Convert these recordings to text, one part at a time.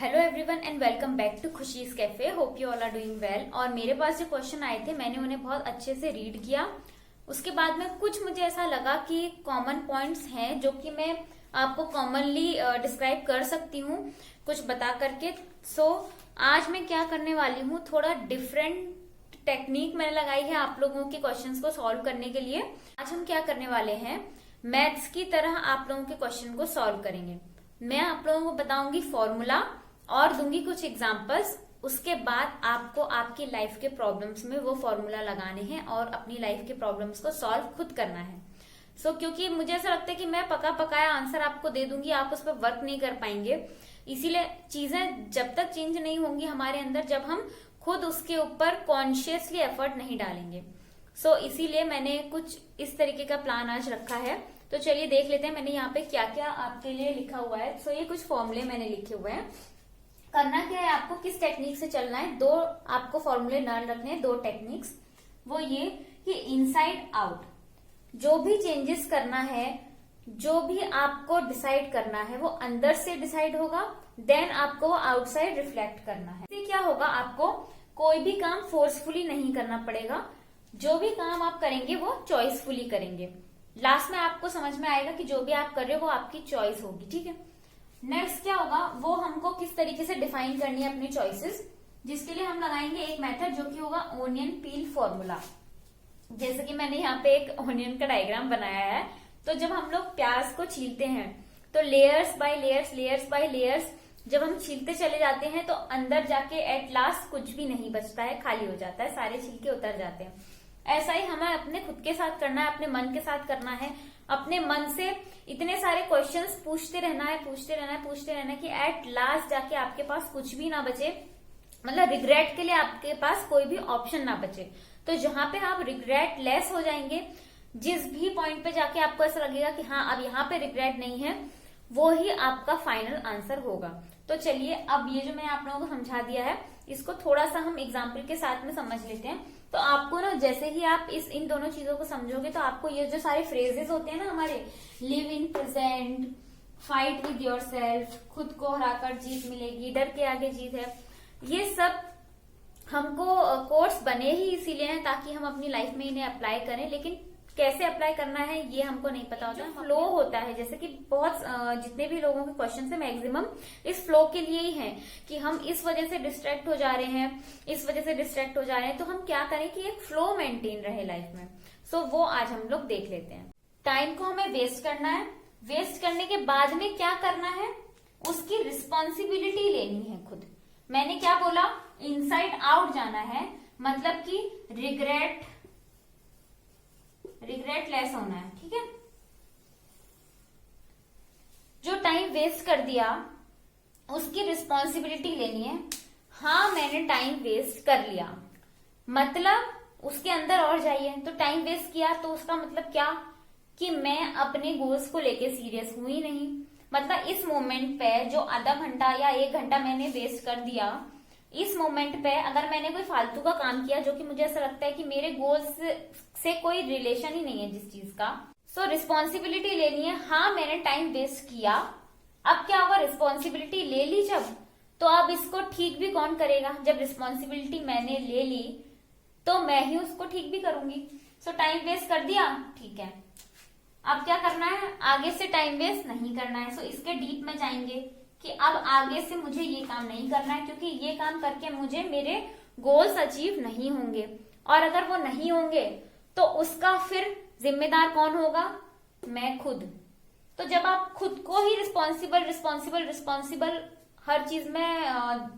Hello everyone and welcome back to Khushi's cafe. Hope you all are doing well. और मेरे पास जो question आए थे मैंने उन्हें बहुत अच्छे से रीड किया। उसके बाद में कुछ मुझे ऐसा लगा कि कॉमन पॉइंट्स हैं जो कि मैं आपको कॉमनली डिस्क्राइब कर सकती हूँ कुछ बता करके। सो आज मैं क्या करने वाली हूँ, थोड़ा डिफरेंट टेक्निक मैंने लगाई है आप लोगों के क्वेश्चंस को सॉल्व करने के लिए। आज हम क्या करने वाले हैं, मैथ्स की तरह आप लोगों के क्वेश्चन को सॉल्व करेंगे। मैं आप लोगों को बताऊंगी फॉर्मूला और दूंगी कुछ एग्जांपल्स। उसके बाद आपको आपकी लाइफ के प्रॉब्लम्स में वो फॉर्मूला लगाने हैं और अपनी लाइफ के प्रॉब्लम्स को सॉल्व खुद करना है। क्योंकि मुझे ऐसा लगता है कि मैं पका पकाया आंसर आपको दे दूंगी, आप उस पर वर्क नहीं कर पाएंगे। इसीलिए चीजें जब तक चेंज नहीं होंगी हमारे अंदर, जब हम खुद उसके ऊपर कॉन्शियसली एफर्ट नहीं डालेंगे। इसीलिए मैंने कुछ इस तरीके का प्लान आज रखा है। तो चलिए देख लेते हैं मैंने यहाँ पे क्या क्या आपके लिए लिखा हुआ है। ये कुछ फॉर्मूले मैंने लिखे हुए हैं। करना क्या है, आपको किस टेक्निक से चलना है, दो आपको फॉर्मूले नल रखने हैं, दो टेक्निक्स। वो ये कि इनसाइड आउट जो भी चेंजेस करना है, जो भी आपको डिसाइड करना है वो अंदर से डिसाइड होगा, देन आपको वो आउटसाइड रिफ्लेक्ट करना है। इससे क्या होगा, आपको कोई भी काम फोर्सफुली नहीं करना पड़ेगा। जो भी काम आप करेंगे वो चॉइसफुली करेंगे। लास्ट में आपको समझ में आएगा कि जो भी आप कर रहे हो वो आपकी चॉइस होगी। ठीक है, नेक्स्ट क्या होगा, वो हमको किस तरीके से डिफाइन करनी है अपनी चॉइसेस, जिसके लिए हम लगाएंगे एक मेथड जो कि होगा ओनियन पील फॉर्मूला। जैसे कि मैंने यहाँ पे एक ओनियन का डायग्राम बनाया है। तो जब हम लोग प्याज को छीलते हैं तो layers by layers, layers by layers जब हम छीलते चले जाते हैं तो अंदर जाके एट लास्ट कुछ भी नहीं बचता है, खाली हो जाता है, सारे छिलके उतर जाते हैं। ऐसा ही हमें अपने खुद के साथ करना है, अपने मन के साथ करना है। अपने मन से इतने सारे क्वेश्चंस पूछते रहना है, पूछते रहना है, पूछते रहना है कि एट लास्ट जाके आपके पास कुछ भी ना बचे, मतलब रिग्रेट के लिए आपके पास कोई भी ऑप्शन ना बचे। तो जहां पे आप रिग्रेट लेस हो जाएंगे, जिस भी पॉइंट पे जाके आपको ऐसा लगेगा कि हाँ अब यहाँ पे रिग्रेट नहीं है, वो ही आपका फाइनल आंसर होगा। तो चलिए अब ये जो मैं आप लोगों को समझा दिया है, इसको थोड़ा सा हम एग्जाम्पल के साथ में समझ लेते हैं। तो आपको ना जैसे ही आप इन दोनों चीजों को समझोगे तो आपको ये जो सारे फ्रेजेस होते हैं ना हमारे, live in present, fight with yourself, खुद को हराकर जीत मिलेगी, डर के आगे जीत है, ये सब हमको कोर्स बने ही इसीलिए हैं ताकि हम अपनी लाइफ में इन्हें अप्लाई करें। लेकिन कैसे अप्लाई करना है ये हमको नहीं पता होता। फ्लो होता है, जैसे कि बहुत जितने भी लोगों के क्वेश्चन है मैक्सिमम इस फ्लो के लिए ही है कि हम इस वजह से डिस्ट्रैक्ट हो जा रहे हैं, इस वजह से डिस्ट्रैक्ट हो जा रहे हैं। तो हम क्या करें कि एक फ्लो मेंटेन रहे लाइफ में। वो आज हम लोग देख लेते हैं। टाइम को हमें वेस्ट करना है, वेस्ट करने के बाद में क्या करना है, उसकी रिस्पॉन्सिबिलिटी लेनी है खुद। मैंने क्या बोला, इनसाइड आउट जाना है, मतलब कि रिग्रेट लेस होना है। ठीक है, जो टाइम वेस्ट कर दिया उसकी रिस्पॉन्सिबिलिटी लेनी है। हाँ मैंने टाइम वेस्ट कर लिया, मतलब उसके अंदर और जाइए। तो टाइम वेस्ट किया तो उसका मतलब क्या कि मैं अपने गोल्स को लेके सीरियस हुई नहीं। मतलब इस मोमेंट पे जो आधा घंटा या 1 घंटा मैंने वेस्ट कर दिया, इस मोमेंट पे अगर मैंने कोई फालतू का काम किया जो कि मुझे ऐसा लगता है कि मेरे गोल्स से कोई रिलेशन ही नहीं है जिस चीज का, रिस्पॉन्सिबिलिटी लेनी है। हाँ मैंने टाइम वेस्ट किया, अब क्या होगा, रिस्पॉन्सिबिलिटी ले ली जब, तो अब इसको ठीक भी कौन करेगा। जब रिस्पॉन्सिबिलिटी मैंने ले ली तो मैं ही उसको ठीक भी करूंगी। टाइम वेस्ट कर दिया, ठीक है, अब क्या करना है, आगे से टाइम वेस्ट नहीं करना है। इसके डीप में जाएंगे कि अब आगे से मुझे ये काम नहीं करना है, क्योंकि ये काम करके मुझे मेरे गोल्स अचीव नहीं होंगे। और अगर वो नहीं होंगे तो उसका फिर जिम्मेदार कौन होगा, मैं खुद। तो जब आप खुद को ही रिस्पॉन्सिबल हर चीज में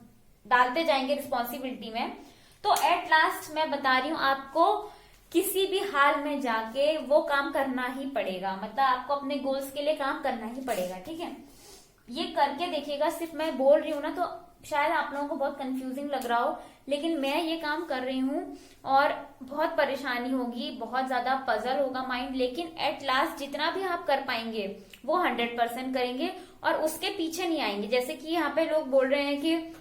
डालते जाएंगे रिस्पॉन्सिबिलिटी में, तो एट लास्ट मैं बता रही हूं आपको किसी भी हाल में जाके वो काम करना ही पड़ेगा। मतलब आपको अपने गोल्स के लिए काम करना ही पड़ेगा। ठीक है, ये करके देखिएगा। सिर्फ मैं बोल रही हूँ ना तो शायद आप लोगों को बहुत कंफ्यूजिंग लग रहा हो, लेकिन मैं ये काम कर रही हूँ और बहुत परेशानी होगी, बहुत ज्यादा पजल होगा माइंड, लेकिन एट लास्ट जितना भी आप कर पाएंगे वो 100% करेंगे और उसके पीछे नहीं आएंगे। जैसे कि यहाँ पे लोग बोल रहे हैं कि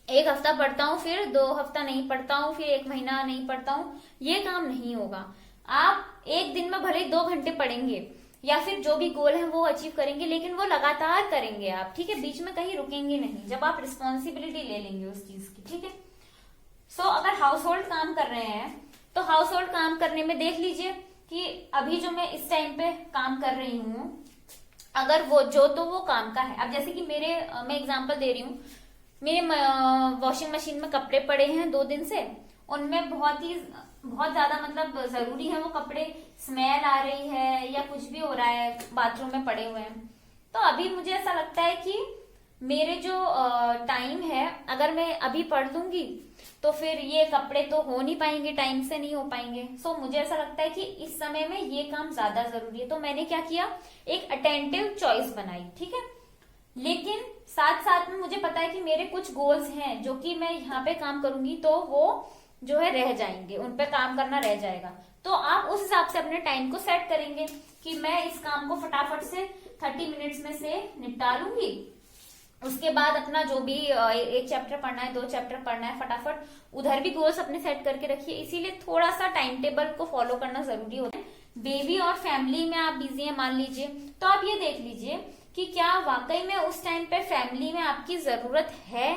1 हफ्ता पढ़ता हूँ, फिर 2 हफ्ता नहीं पढ़ता हूँ, फिर 1 महीना नहीं पढ़ता हूँ, ये काम नहीं होगा। आप एक दिन में भले ही 2 घंटे पढ़ेंगे, या फिर जो भी गोल है वो अचीव करेंगे, लेकिन वो लगातार करेंगे आप, ठीक है, बीच में कहीं रुकेंगे नहीं जब आप रिस्पॉन्सिबिलिटी ले लेंगे उस चीज की, ठीक है। सो अगर हाउस होल्ड काम कर रहे हैं तो हाउस होल्ड काम करने में देख लीजिए कि अभी जो मैं इस टाइम पे काम कर रही हूँ, अगर वो जो तो वो काम का है। अब जैसे कि मैं एग्जांपल दे रही हूँ, मेरे वॉशिंग मशीन में कपड़े पड़े हैं 2 दिन से, उनमें बहुत ज्यादा मतलब जरूरी है वो कपड़े, स्मेल आ रही है या कुछ भी हो रहा है, बाथरूम में पड़े हुए हैं, तो अभी मुझे ऐसा लगता है कि मेरे जो टाइम है, अगर मैं अभी पढ़ लूंगी तो फिर ये कपड़े तो हो नहीं पाएंगे, टाइम से नहीं हो पाएंगे। सो मुझे ऐसा लगता है कि इस समय में ये काम ज्यादा जरूरी है, तो मैंने क्या किया, एक अटेंटिव चॉइस बनाई, ठीक है। लेकिन साथ साथ में मुझे पता है कि मेरे कुछ गोल्स हैं जो कि मैं यहाँ पे काम करूंगी तो वो जो है रह जाएंगे, उन पे काम करना रह जाएगा। तो आप उस हिसाब से अपने टाइम को सेट करेंगे कि मैं इस काम को फटाफट से 30 मिनट्स में से निपटा लूंगी, उसके बाद अपना जो भी 1 चैप्टर पढ़ना है, 2 चैप्टर पढ़ना है, फटाफट उधर भी गोल्स अपने सेट करके रखिए। इसीलिए थोड़ा सा टाइम टेबल को फॉलो करना जरूरी होता है। बेबी और फैमिली में आप बिजी हैं मान लीजिए, तो आप ये देख लीजिए कि क्या वाकई में उस टाइम पे फैमिली में आपकी जरूरत है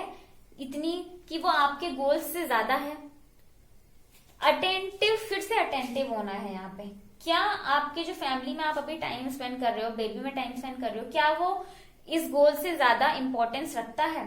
इतनी कि वो आपके गोल्स से ज्यादा है। अटेंटिव, फिर से अटेंटिव होना है यहाँ पे। क्या आपके जो फैमिली में आप अभी टाइम स्पेंड कर रहे हो, बेबी में टाइम स्पेंड कर रहे हो, क्या वो इस गोल से ज्यादा इंपॉर्टेंस रखता है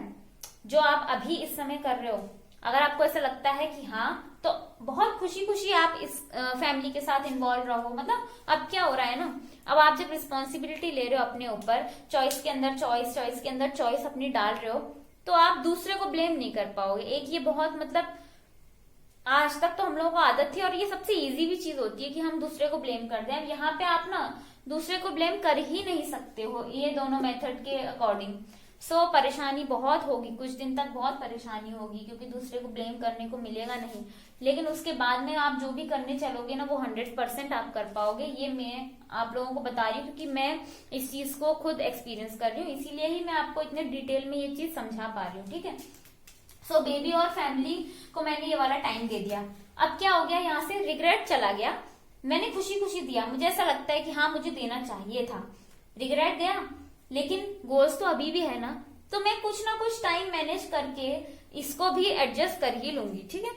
जो आप अभी इस समय कर रहे हो? अगर आपको ऐसा लगता है कि हाँ, तो बहुत खुशी खुशी आप इस फैमिली के साथ इन्वॉल्व रहो। मतलब अब क्या हो रहा है ना, अब आप जब रिस्पॉन्सिबिलिटी ले रहे हो अपने ऊपर, चॉइस के अंदर चॉइस के अंदर चॉइस अपनी डाल रहे हो, तो आप दूसरे को ब्लेम नहीं कर पाओगे। एक ये बहुत मतलब आज तक तो हम लोगों को आदत थी, और ये सबसे इजी भी चीज होती है कि हम दूसरे को ब्लेम कर दें। अब यहाँ पे आप ना दूसरे को ब्लेम कर ही नहीं सकते हो ये दोनों मेथड के अकॉर्डिंग। सो परेशानी बहुत होगी, कुछ दिन तक बहुत परेशानी होगी, क्योंकि दूसरे को ब्लेम करने को मिलेगा नहीं। लेकिन उसके बाद में आप जो भी करने चलोगे ना, वो 100% आप कर पाओगे। ये मैं आप लोगों को बता रही हूँ क्योंकि मैं इस चीज को खुद एक्सपीरियंस कर रही हूँ, इसीलिए ही मैं आपको इतने डिटेल में ये चीज समझा पा रही हूँ, ठीक है। सो बेबी और फैमिली को मैंने ये वाला टाइम दे दिया। अब क्या हो गया, यहाँ से रिग्रेट चला गया। मैंने खुशी खुशी दिया, मुझे ऐसा लगता है कि हाँ मुझे देना चाहिए था, रिग्रेट गया, लेकिन गोल्स तो अभी भी है ना, तो मैं कुछ ना कुछ टाइम मैनेज करके इसको भी एडजस्ट कर ही लूंगी, ठीक है।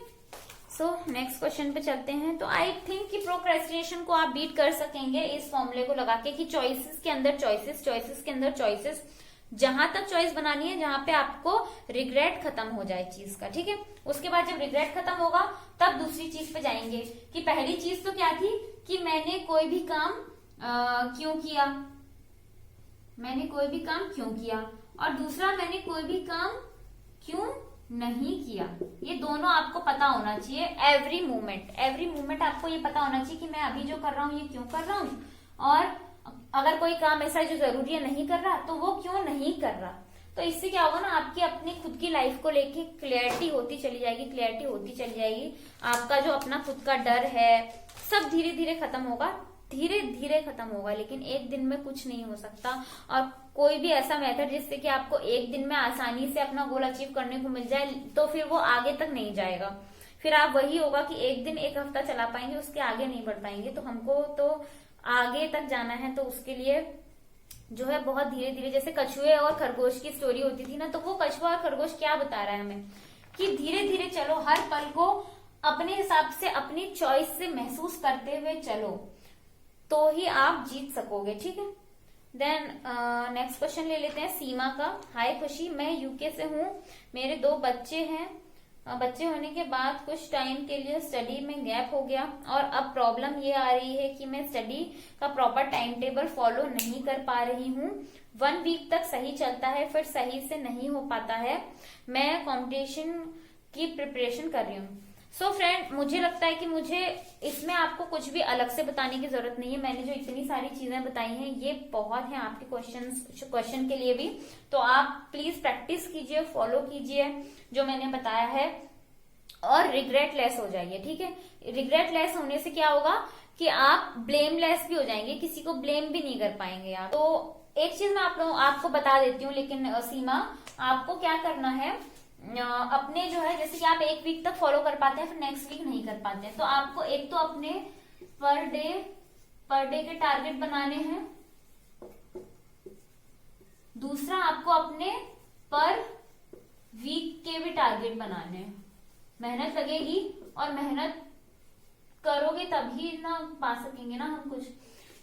सो नेक्स्ट क्वेश्चन पे चलते हैं। तो आई थिंक कि प्रोक्रेस्टिनेशन को आप बीट कर सकेंगे इस फॉर्मूले को लगा के कि चॉइसेस के अंदर चॉइसेस, चॉइसेस के अंदर चॉइसेस, जहां तक चॉइस बनानी है जहां पे आपको रिग्रेट खत्म हो जाए चीज का, ठीक है। उसके बाद जब रिग्रेट खत्म होगा तब दूसरी चीज पे जाएंगे कि पहली चीज तो क्या थी कि मैंने कोई भी काम क्यों किया, मैंने कोई भी काम क्यों किया, और दूसरा मैंने कोई भी काम क्यों नहीं किया। ये दोनों आपको पता होना चाहिए। एवरी मोमेंट आपको ये पता होना चाहिए कि मैं अभी जो कर रहा हूँ ये क्यों कर रहा हूँ, और अगर कोई काम ऐसा है जो जरूरी है नहीं कर रहा तो वो क्यों नहीं कर रहा। तो इससे क्या होगा ना, आपकी अपनी खुद की लाइफ को लेके क्लैरिटी होती चली जाएगी, आपका जो अपना खुद का डर है सब धीरे धीरे खत्म होगा, लेकिन एक दिन में कुछ नहीं हो सकता। और कोई भी ऐसा मेथड जिससे कि आपको एक दिन में आसानी से अपना गोल अचीव करने को मिल जाए, तो फिर वो आगे तक नहीं जाएगा। फिर आप वही होगा कि एक दिन एक हफ्ता चला पाएंगे, उसके आगे नहीं बढ़ पाएंगे। तो हमको तो आगे तक जाना है, तो उसके लिए जो है बहुत धीरे धीरे, जैसे कछुए और खरगोश की स्टोरी होती थी ना, तो वो कछुआ और खरगोश क्या बता रहा है हमें कि धीरे धीरे चलो, हर पल को अपने हिसाब से अपनी चॉइस से महसूस करते हुए चलो, तो ही आप जीत सकोगे, ठीक है। देन नेक्स्ट क्वेश्चन ले लेते हैं सीमा का। हाय खुशी, मैं यूके से हूँ, मेरे 2 बच्चे हैं। बच्चे होने के बाद कुछ टाइम के लिए स्टडी में गैप हो गया, और अब प्रॉब्लम ये आ रही है कि मैं स्टडी का प्रॉपर टाइम टेबल फॉलो नहीं कर पा रही हूँ। 1 वीक तक सही चलता है, फिर सही से नहीं हो पाता है। मैं कंपटीशन की प्रिपरेशन कर रही हूँ। सो फ्रेंड, मुझे लगता है कि मुझे इसमें आपको कुछ भी अलग से बताने की जरूरत नहीं है। मैंने जो इतनी सारी चीजें बताई हैं ये बहुत है आपके क्वेश्चन के लिए भी। तो आप प्लीज प्रैक्टिस कीजिए, फॉलो कीजिए जो मैंने बताया है, और रिग्रेट लेस हो जाइए, ठीक है। रिग्रेट लेस होने से क्या होगा कि आप ब्लेमलेस भी हो जाएंगे, किसी को ब्लेम भी नहीं कर पाएंगे आप। तो एक चीज मैं आपको बता देती हूँ, लेकिन सीमा, आपको क्या करना है, अपने जो है, जैसे कि आप 1 वीक तक फॉलो कर पाते हैं, फिर नेक्स्ट वीक नहीं कर पाते हैं, तो आपको एक तो अपने पर डे पर डे के टारगेट बनाने हैं। दूसरा, आपको अपने पर वीक के भी टारगेट बनाने हैं। मेहनत लगेगी और मेहनत करोगे तभी ना पा सकेंगे ना हम कुछ।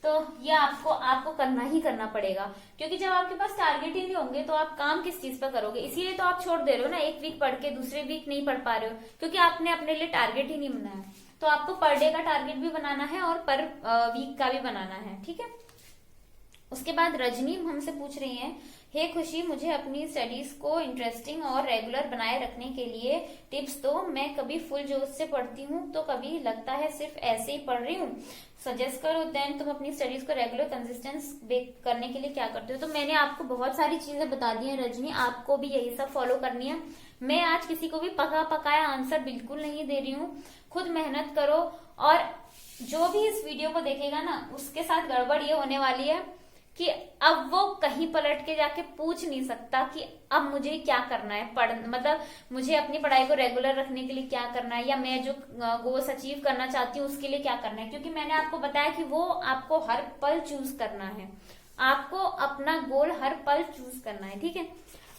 तो ये आपको करना ही करना पड़ेगा, क्योंकि जब आपके पास टारगेट ही नहीं होंगे तो आप काम किस चीज पर करोगे। इसीलिए तो आप छोड़ दे रहे हो ना, एक वीक पढ़ के दूसरे वीक नहीं पढ़ पा रहे हो, क्योंकि आपने अपने लिए टारगेट ही नहीं बनाया। तो आपको पर डे का टारगेट भी बनाना है और पर वीक का भी बनाना है, ठीक है। उसके बाद रजनी हमसे पूछ रही हैं, हे खुशी, मुझे अपनी स्टडीज को इंटरेस्टिंग और रेगुलर बनाए रखने के लिए टिप्स दो। मैं कभी फुल जोश से पढ़ती हूँ तो कभी लगता है सिर्फ ऐसे ही पढ़ रही हूँ, सजेस्ट करो। देन तुम अपनी स्टडीज को रेगुलर कंसिस्टेंस करने के लिए क्या करते हो? तो मैंने आपको बहुत सारी चीजें बता दी हैं रजनी, आपको भी यही सब फॉलो करनी है। मैं आज किसी को भी पका पकाया आंसर बिल्कुल नहीं दे रही हूँ। खुद मेहनत करो, और जो भी इस वीडियो को देखेगा ना, उसके साथ गड़बड़ ये होने वाली है कि अब वो कहीं पलट के जाके पूछ नहीं सकता कि अब मुझे क्या करना है, मतलब मुझे अपनी पढ़ाई को रेगुलर रखने के लिए क्या करना है, या मैं जो गोल्स अचीव करना चाहती हूँ उसके लिए क्या करना है। क्योंकि मैंने आपको बताया कि वो आपको हर पल चूज करना है, आपको अपना गोल हर पल चूज करना है, ठीक है।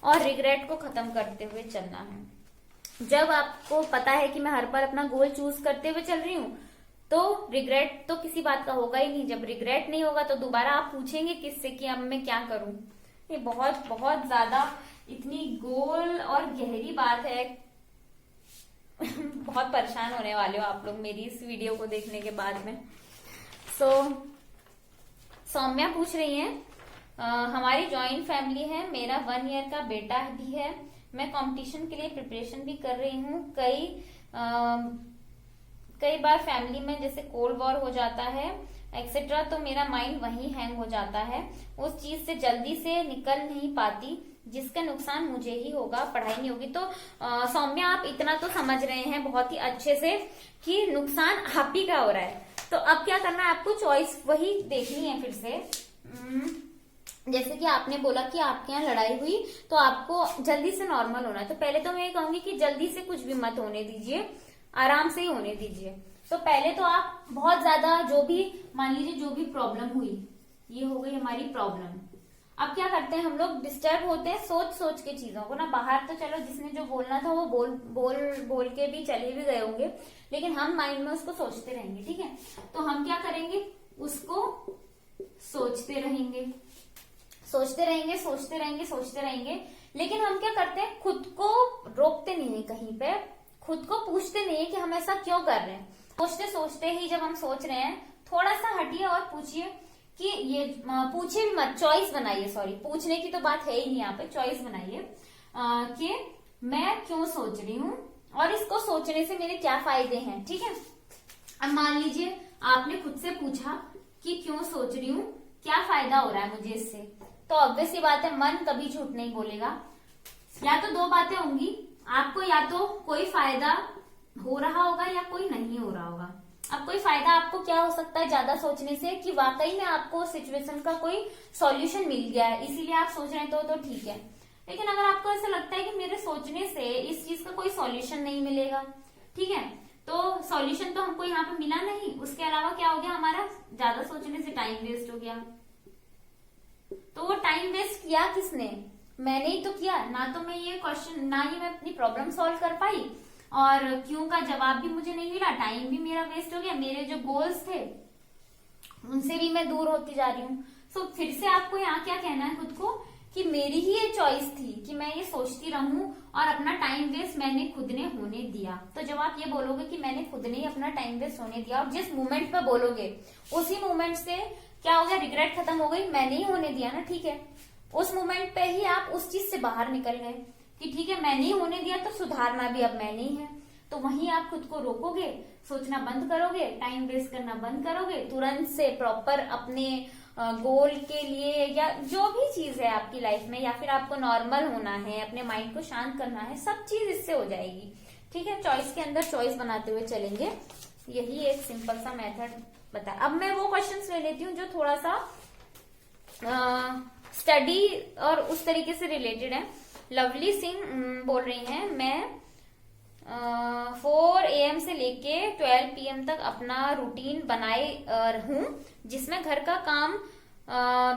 और रिग्रेट को खत्म करते हुए चलना है। जब आपको पता है कि मैं हर पल अपना गोल चूज करते हुए चल रही हूँ तो रिग्रेट तो किसी बात का होगा ही नहीं। जब रिग्रेट नहीं होगा तो दोबारा आप पूछेंगे किससे कि अब मैं क्या करूं। ये बहुत बहुत ज्यादा इतनी गोल और गहरी बात है। बहुत परेशान होने वाले हो आप लोग मेरी इस वीडियो को देखने के बाद में। सौम्या पूछ रही हैं, हमारी जॉइंट फैमिली है, मेरा 1 ईयर का बेटा भी है, मैं कंपटीशन के लिए प्रिपरेशन भी कर रही हूँ। कई बार फैमिली में जैसे कोल्ड वॉर हो जाता है एक्सेट्रा, तो मेरा माइंड वहीं हैंग हो जाता है, उस चीज से जल्दी से निकल नहीं पाती, जिसका नुकसान मुझे ही होगा, पढ़ाई नहीं होगी। तो सौम्या, आप इतना तो समझ रहे हैं बहुत ही अच्छे से कि नुकसान आप ही का हो रहा है। तो अब क्या करना है, आपको चॉइस वही देखनी है फिर से। जैसे कि आपने बोला कि आपके यहाँ लड़ाई हुई तो आपको जल्दी से नॉर्मल होना है, तो पहले तो मैं ये कहूंगी कि जल्दी से कुछ भी मत होने दीजिए, आराम से ही होने दीजिए। तो पहले तो आप बहुत ज्यादा जो भी मान लीजिए जो भी प्रॉब्लम हुई, ये हो गई हमारी प्रॉब्लम। अब क्या करते हैं हम लोग, डिस्टर्ब होते हैं सोच सोच के चीजों को ना। बाहर तो चलो जिसने जो बोलना था वो बोल के भी चले भी गए होंगे, लेकिन हम माइंड में उसको सोचते रहेंगे, ठीक है। तो हम क्या करेंगे, उसको सोचते रहेंगे, सोचते रहेंगे, सोचते रहेंगे, सोचते रहेंगे। लेकिन हम क्या करते हैं, खुद को रोकते नहीं है कहीं पे, खुद को पूछते नहीं है कि हम ऐसा क्यों कर रहे हैं। सोचते सोचते ही जब हम सोच रहे हैं, थोड़ा सा हटिए और पूछिए कि ये, पूछिए भी मत, चॉइस बनाइए। सॉरी, पूछने की तो बात है ही नहीं यहाँ पे, चॉइस बनाइए कि मैं क्यों सोच रही हूँ और इसको सोचने से मेरे क्या फायदे हैं, ठीक है। अब मान लीजिए आपने खुद से पूछा कि क्यों सोच रही हूँ, क्या फायदा हो रहा है मुझे इससे, तो ऑब्वियस सी बात है मन कभी झूठ नहीं बोलेगा। या तो दो बातें होंगी, आपको या तो कोई फायदा हो रहा होगा या कोई नहीं हो रहा होगा। अब कोई फायदा आपको क्या हो सकता है ज्यादा सोचने से, कि वाकई में आपको सिचुएशन का कोई सॉल्यूशन मिल गया है इसीलिए आप सोच रहे हैं, तो ठीक है। लेकिन अगर आपको ऐसा लगता है कि मेरे सोचने से इस चीज का कोई सॉल्यूशन नहीं मिलेगा, ठीक है, तो सॉल्यूशन तो हमको यहाँ पे मिला नहीं, उसके अलावा क्या हो गया, हमारा ज्यादा सोचने से टाइम वेस्ट हो गया। तो वो टाइम वेस्ट किया किसने, मैंने ही तो किया ना। तो मैं ये क्वेश्चन, ना ही मैं अपनी प्रॉब्लम सॉल्व कर पाई और क्यों का जवाब भी मुझे नहीं मिला, टाइम भी मेरा वेस्ट हो गया, मेरे जो गोल्स थे उनसे भी मैं दूर होती जा रही हूँ। सो फिर से आपको यहाँ क्या कहना है खुद को, कि मेरी ही ये चॉइस थी कि मैं ये सोचती रहूं और अपना टाइम वेस्ट मैंने खुद ने होने दिया। तो जब आप ये बोलोगे कि मैंने खुद ने ही अपना टाइम वेस्ट होने दिया, और जिस मोमेंट पे बोलोगे उसी मोमेंट से क्या हो गया, रिग्रेट खत्म हो गई, मैंने ही होने दिया ना, ठीक है। उस मोमेंट पे ही आप उस चीज से बाहर निकल गए कि ठीक है मैंने ही होने दिया तो सुधारना भी अब मैंने ही है। तो वहीं आप खुद को रोकोगे, सोचना बंद करोगे, टाइम वेस्ट करना बंद करोगे, तुरंत से प्रॉपर अपने गोल के लिए या जो भी चीज है आपकी लाइफ में, या फिर आपको नॉर्मल होना है, अपने माइंड को शांत करना है, सब चीज इससे हो जाएगी, ठीक है। चॉइस के अंदर चॉइस बनाते हुए चलेंगे, यही एक सिंपल सा मेथड बता। अब मैं वो क्वेश्चंस ले लेती हूँ जो थोड़ा सा स्टडी और उस तरीके से रिलेटेड है। लवली सिंह बोल रही हैं, मैं 4 AM AM से लेके 12 PM तक अपना रूटीन बनाए हूँ, जिसमें घर का काम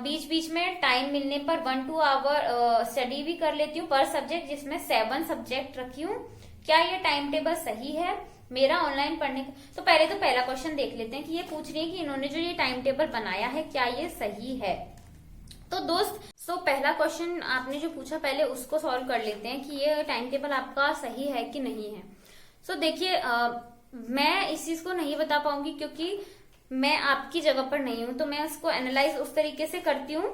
बीच बीच में टाइम मिलने पर 1-2 आवर स्टडी भी कर लेती हूँ पर सब्जेक्ट, जिसमें 7 सब्जेक्ट रखी हूँ। क्या ये टाइम टेबल सही है मेरा ऑनलाइन पढ़ने का? तो पहला क्वेश्चन देख लेते हैं कि ये पूछ रही है कि इन्होंने जो ये टाइम टेबल बनाया है क्या ये सही है। तो दोस्त, पहला क्वेश्चन आपने जो पूछा पहले उसको सॉल्व कर लेते हैं कि ये टाइम टेबल आपका सही है कि नहीं है। देखिए, मैं इस चीज को नहीं बता पाऊंगी क्योंकि मैं आपकी जगह पर नहीं हूं, तो मैं इसको एनालाइज उस तरीके से करती हूँ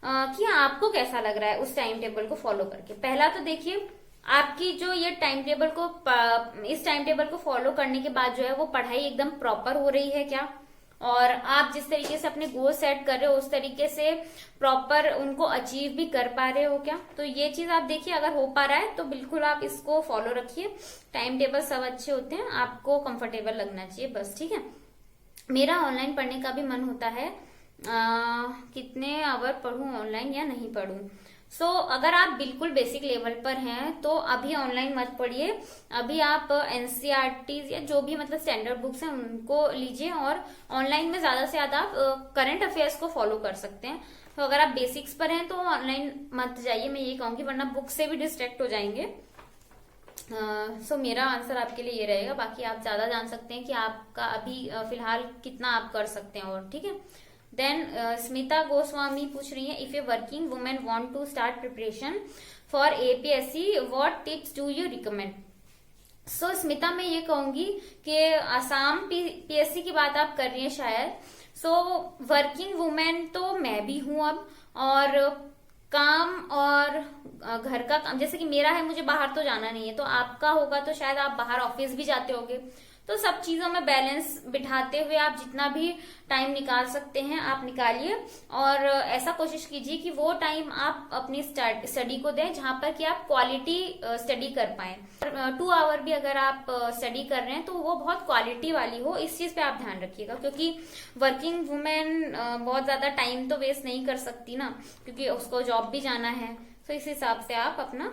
कि आपको कैसा लग रहा है उस टाइम टेबल को फॉलो करके। पहला तो देखिए, आपकी जो ये टाइम टेबल को इस टाइम टेबल को फॉलो करने के बाद जो है वो पढ़ाई एकदम प्रॉपर हो रही है क्या, और आप जिस तरीके से अपने गोल सेट कर रहे हो उस तरीके से प्रॉपर उनको अचीव भी कर पा रहे हो क्या। तो ये चीज आप देखिए, अगर हो पा रहा है तो बिल्कुल आप इसको फॉलो रखिए। टाइम टेबल सब अच्छे होते हैं, आपको कंफर्टेबल लगना चाहिए बस, ठीक है। मेरा ऑनलाइन पढ़ने का भी मन होता है, कितने आवर पढूं ऑनलाइन या नहीं पढूं। अगर आप बिल्कुल बेसिक लेवल पर हैं तो अभी ऑनलाइन मत पढ़िए, अभी आप NCERT या जो भी मतलब स्टैंडर्ड बुक्स हैं उनको लीजिए, और ऑनलाइन में ज्यादा से ज्यादा आप करंट अफेयर्स को फॉलो कर सकते हैं। तो अगर आप बेसिक्स पर हैं तो ऑनलाइन मत जाइए, मैं ये कहूंगी, वरना बुक से भी डिस्ट्रैक्ट हो जाएंगे। मेरा आंसर आपके लिए ये रहेगा। बाकी आप ज्यादा जान सकते हैं कि आपका अभी फिलहाल कितना आप कर सकते हैं, और ठीक है। देन स्मिता गोस्वामी पूछ रही है, if a working women want to start preparation for APSC what tips do you recommend. Smita, मैं ये कहूंगी कि आसाम PSC की बात आप कर रही हैं शायद। वर्किंग वुमेन तो मैं भी हूं अब, और काम और घर का काम, जैसे कि मेरा है, मुझे बाहर तो जाना नहीं है, तो आपका होगा तो शायद आप बाहर ऑफिस भी जाते होगे। तो सब चीजों में बैलेंस बिठाते हुए आप जितना भी टाइम निकाल सकते हैं आप निकालिए, और ऐसा कोशिश कीजिए कि वो टाइम आप अपनी स्टडी को दें जहां पर कि आप क्वालिटी स्टडी कर पाए। 2 आवर भी अगर आप स्टडी कर रहे हैं तो वो बहुत क्वालिटी वाली हो, इस चीज पे आप ध्यान रखिएगा, क्योंकि वर्किंग वुमेन बहुत ज्यादा टाइम तो वेस्ट नहीं कर सकती ना, क्योंकि उसको जॉब भी जाना है। तो इस हिसाब से आप अपना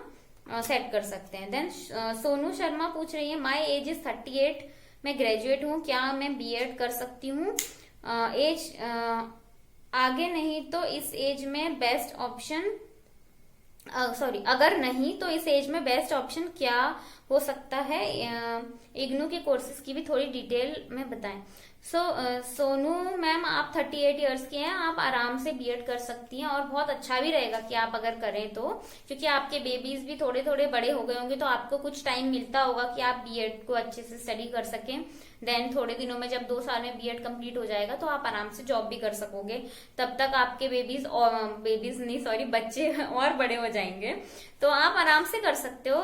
सेट कर सकते हैं। देन सोनू शर्मा पूछ रही है, माई एज इज 38, मैं ग्रेजुएट हूँ, क्या मैं B.Ed कर सकती हूँ? एज आगे नहीं तो इस एज में बेस्ट ऑप्शन अगर नहीं तो इस एज में बेस्ट ऑप्शन क्या हो सकता है? इग्नू के कोर्सेज की भी थोड़ी डिटेल में बताएं। सोनू मैम, आप 38 इयर्स की हैं, आप आराम से B.Ed कर सकती हैं, और बहुत अच्छा भी रहेगा कि आप अगर करें तो, क्योंकि आपके बेबीज भी थोड़े थोड़े बड़े हो गए होंगे, तो आपको कुछ टाइम मिलता होगा कि आप B.Ed को अच्छे से स्टडी कर सकें। देन थोड़े दिनों में जब 2 साल में B.Ed कंप्लीट हो जाएगा तो आप आराम से जॉब भी कर सकोगे, तब तक आपके बच्चे और बड़े हो जाएंगे, तो आप आराम से कर सकते हो।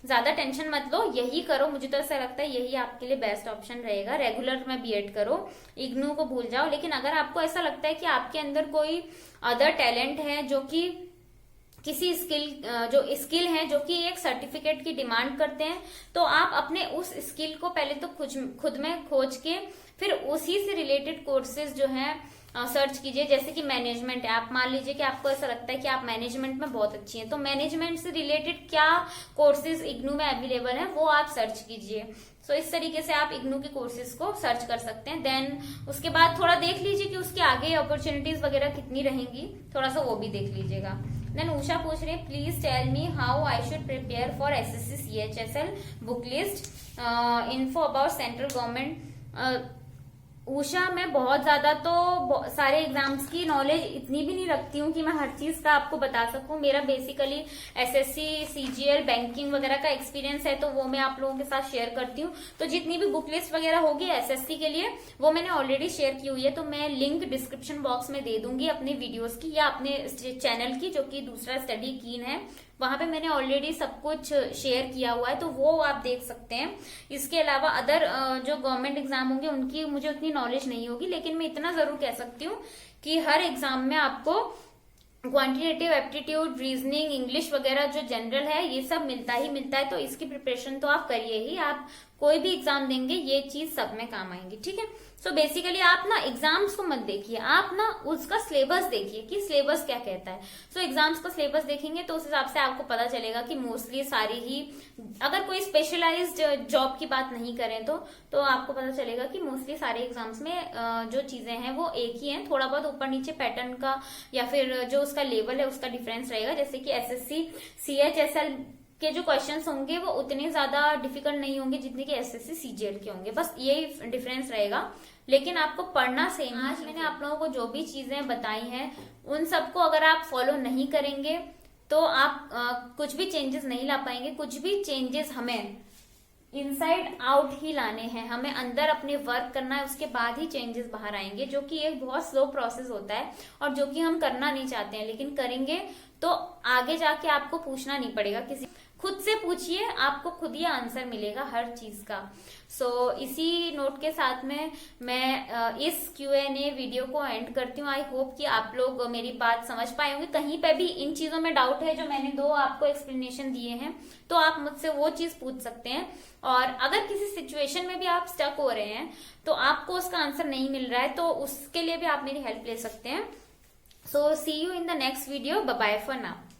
ज्यादा टेंशन मत लो, यही करो, मुझे तो ऐसा लगता है यही आपके लिए बेस्ट ऑप्शन रहेगा। रेगुलर में B.Ed करो, इग्नू को भूल जाओ। लेकिन अगर आपको ऐसा लगता है कि आपके अंदर कोई अदर टैलेंट है, जो कि किसी स्किल है जो कि एक सर्टिफिकेट की डिमांड करते हैं, तो आप अपने उस स्किल को पहले तो खुद में खोज के फिर उसी से रिलेटेड कोर्सेज जो हैं सर्च कीजिए। जैसे कि मैनेजमेंट है, आप मान लीजिए कि आपको ऐसा लगता है कि आप मैनेजमेंट में बहुत अच्छी हैं, तो मैनेजमेंट से रिलेटेड क्या कोर्सेज इग्नू में अवेलेबल है वो आप सर्च कीजिए। इस तरीके से आप इग्नू के कोर्सेज को सर्च कर सकते हैं। देन उसके बाद थोड़ा देख लीजिए कि उसके आगे अपॉर्चुनिटीज वगैरह कितनी रहेंगी, थोड़ा सा वो भी देख लीजिएगा। देन उषा पूछ रहे हैं, please tell me how I should prepare for SSC CHSL book list, info about central government. Usha, मैं बहुत ज्यादा तो सारे एग्जाम्स की नॉलेज इतनी भी नहीं रखती हूँ कि मैं हर चीज का आपको बता सकूं। मेरा बेसिकली SSC CGL बैंकिंग वगैरह का एक्सपीरियंस है, तो वो मैं आप लोगों के साथ शेयर करती हूँ। तो जितनी भी बुक लिस्ट वगैरह होगी SSC के लिए वो मैंने ऑलरेडी शेयर की हुई है, तो मैं लिंक डिस्क्रिप्शन बॉक्स में दे दूंगी अपने वीडियोस की या अपने चैनल की, जो कि दूसरा स्टडी कीन है, वहां पे मैंने ऑलरेडी सब कुछ शेयर किया हुआ है, तो वो आप देख सकते हैं। इसके अलावा अदर जो गवर्नमेंट एग्जाम होंगे उनकी मुझे उतनी नॉलेज नहीं होगी, लेकिन मैं इतना जरूर कह सकती हूँ कि हर एग्जाम में आपको क्वांटिटेटिव एप्टीट्यूड, रीजनिंग, इंग्लिश वगैरह जो जनरल है ये सब मिलता ही मिलता है, तो इसकी प्रिपरेशन तो आप करिए ही। आप कोई भी एग्जाम देंगे ये चीज सब में काम आएंगी, ठीक है। सो बेसिकली आप ना एग्जाम्स को मत देखिए, आप ना उसका सिलेबस देखिए कि सिलेबस क्या कहता है। सो एग्जाम्स का सिलेबस देखेंगे तो उस हिसाब से आपको पता चलेगा कि मोस्टली सारी ही, अगर कोई स्पेशलाइज्ड जॉब की बात नहीं करें तो आपको पता चलेगा कि मोस्टली सारे एग्जाम्स में जो चीजें हैं वो एक ही हैं, थोड़ा बहुत ऊपर नीचे पैटर्न का या फिर जो उसका लेवल है उसका डिफरेंस रहेगा। जैसे कि एसएससी CHSL के जो क्वेश्चंस होंगे वो उतने ज्यादा डिफिकल्ट नहीं होंगे जितने कि एसएससी CGL के होंगे, बस यही डिफरेंस रहेगा। लेकिन आपको पढ़ना सेम। आज मैंने आप लोगों को जो भी चीजें बताई हैं उन सबको अगर आप फॉलो नहीं करेंगे तो आप कुछ भी चेंजेस नहीं ला पाएंगे। कुछ भी चेंजेस हमें इनसाइड आउट ही लाने हैं, हमें अंदर अपने वर्क करना है, उसके बाद ही चेंजेस बाहर आएंगे, जो कि एक बहुत स्लो प्रोसेस होता है और जो कि हम करना नहीं चाहते हैं, लेकिन करेंगे तो आगे जाके आपको पूछना नहीं पड़ेगा किसी, खुद से पूछिए, आपको खुद ही आंसर मिलेगा हर चीज का। सो इसी नोट के साथ में मैं इस Q&A वीडियो को एंड करती हूँ। आई होप कि आप लोग मेरी बात समझ पाए होंगे। कहीं पे भी इन चीजों में डाउट है जो मैंने 2 आपको एक्सप्लेनेशन दिए हैं तो आप मुझसे वो चीज पूछ सकते हैं। और अगर किसी सिचुएशन में भी आप स्टक हो रहे हैं तो आपको उसका आंसर नहीं मिल रहा है तो उसके लिए भी आप मेरी हेल्प ले सकते हैं। So see you in the next video, bye bye for now.